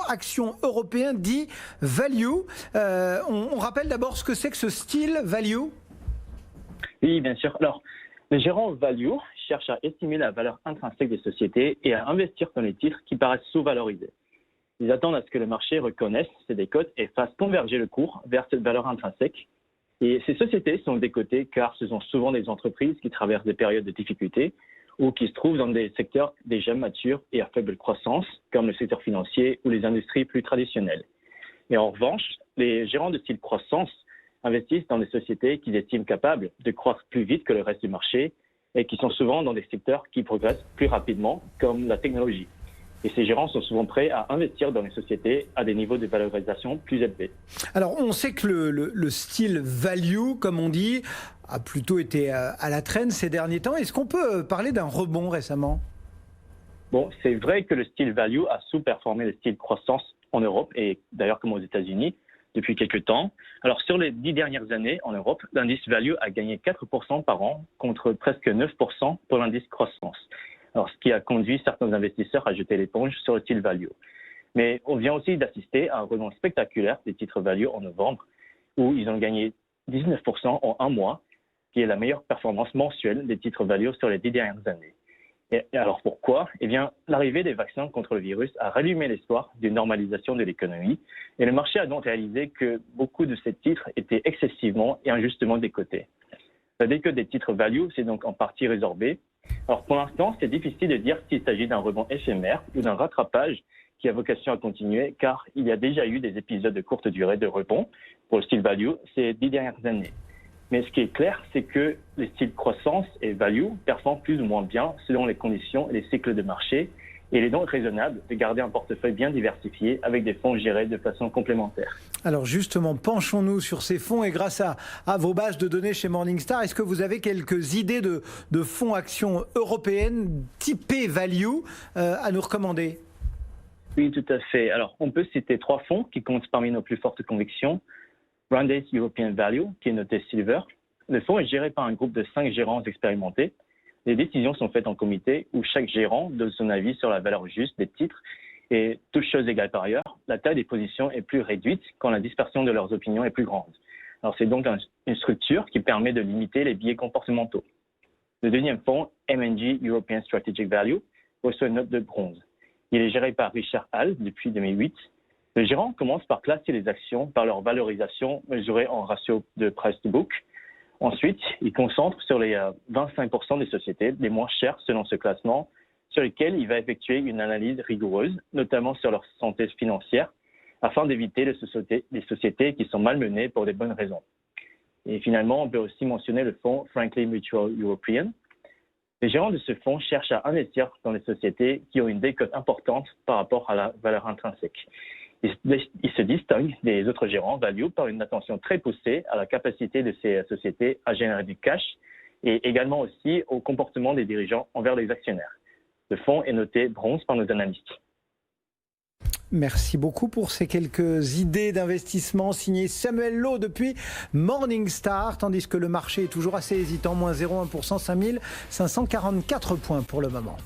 action européen dit value. On rappelle d'abord ce que c'est que ce style value. Oui, bien sûr. Alors, les gérants value cherchent à estimer la valeur intrinsèque des sociétés et à investir dans les titres qui paraissent sous-valorisés. Ils attendent à ce que le marché reconnaisse ces décotes et fasse converger le cours vers cette valeur intrinsèque. Et ces sociétés sont décotées car ce sont souvent des entreprises qui traversent des périodes de difficulté ou qui se trouvent dans des secteurs déjà matures et à faible croissance, comme le secteur financier ou les industries plus traditionnelles. Et en revanche, les gérants de style croissance investissent dans des sociétés qu'ils estiment capables de croître plus vite que le reste du marché et qui sont souvent dans des secteurs qui progressent plus rapidement, comme la technologie. Et ces gérants sont souvent prêts à investir dans les sociétés à des niveaux de valorisation plus élevés. Alors, on sait que le style value, comme on dit, a plutôt été à la traîne ces derniers temps. Est-ce qu'on peut parler d'un rebond récemment ? Bon, c'est vrai que le style value a sous-performé le style croissance en Europe et d'ailleurs comme aux États-Unis depuis quelques temps. Alors, sur les 10 dernières années en Europe, l'indice value a gagné 4% par an contre presque 9% pour l'indice croissance. Alors, ce qui a conduit certains investisseurs à jeter l'éponge sur le style value. Mais on vient aussi d'assister à un rebond spectaculaire des titres value en novembre, où ils ont gagné 19% en un mois, qui est la meilleure performance mensuelle des titres value sur les 10 dernières années. Et alors pourquoi ? Eh bien, l'arrivée des vaccins contre le virus a rallumé l'espoir d'une normalisation de l'économie, et le marché a donc réalisé que beaucoup de ces titres étaient excessivement et injustement décotés. La décote des titres value s'est donc en partie résorbée. Alors pour l'instant, c'est difficile de dire s'il s'agit d'un rebond éphémère ou d'un rattrapage qui a vocation à continuer, car il y a déjà eu des épisodes de courte durée de rebond pour le style value ces 10 dernières années. Mais ce qui est clair, c'est que les styles croissance et value performent plus ou moins bien selon les conditions et les cycles de marché, et il est donc raisonnable de garder un portefeuille bien diversifié avec des fonds gérés de façon complémentaire. Alors justement, penchons-nous sur ces fonds et grâce à vos bases de données chez Morningstar, est-ce que vous avez quelques idées de fonds actions européennes typés value à nous recommander ? Oui, tout à fait. Alors, on peut citer 3 fonds qui comptent parmi nos plus fortes convictions. Brandeis European Value, qui est noté Silver. Le fonds est géré par un groupe de 5 gérants expérimentés. Les décisions sont faites en comité où chaque gérant donne son avis sur la valeur juste des titres. Et toutes choses égales par ailleurs, la taille des positions est plus réduite quand la dispersion de leurs opinions est plus grande. Alors c'est donc une structure qui permet de limiter les biais comportementaux. Le deuxième fonds, M&G European Strategic Value, reçoit une note de bronze. Il est géré par Richard Hall depuis 2008. Le gérant commence par classer les actions par leur valorisation mesurée en ratio de price to book. Ensuite, il concentre sur les 25% des sociétés les moins chères selon ce classement, sur lesquelles il va effectuer une analyse rigoureuse, notamment sur leur santé financière, afin d'éviter les sociétés qui sont malmenées pour des bonnes raisons. Et finalement, on peut aussi mentionner le fonds Franklin Mutual European. Les gérants de ce fonds cherchent à investir dans les sociétés qui ont une décote importante par rapport à la valeur intrinsèque. Ils se distinguent des autres gérants value par une attention très poussée à la capacité de ces sociétés à générer du cash et également aussi au comportement des dirigeants envers les actionnaires. Le fonds est noté bronze par nos analystes. Merci beaucoup pour ces quelques idées d'investissement signées Samuel Lowe depuis Morningstar, tandis que le marché est toujours assez hésitant, moins 0,1%, 5544 points pour le moment.